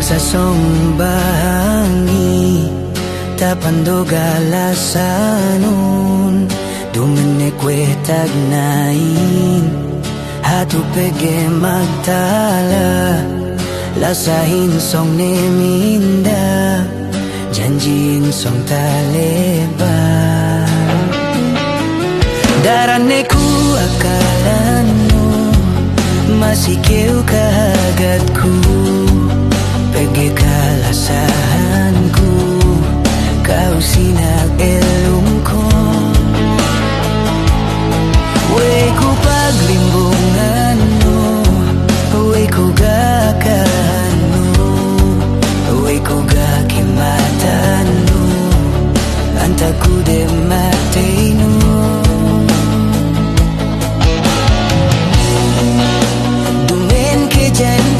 sasong bahangi tapando galasanon dumenekwe tagnain hatupege magtala lasahin song neminda janjin song taleba daraneku akalanmu masih keu kahagatku pege kalasahanku kau sinag elungko way ku paglimbungan mo way ku gakahan mo way ku gakimatan mo antaku de matino dumen ke jan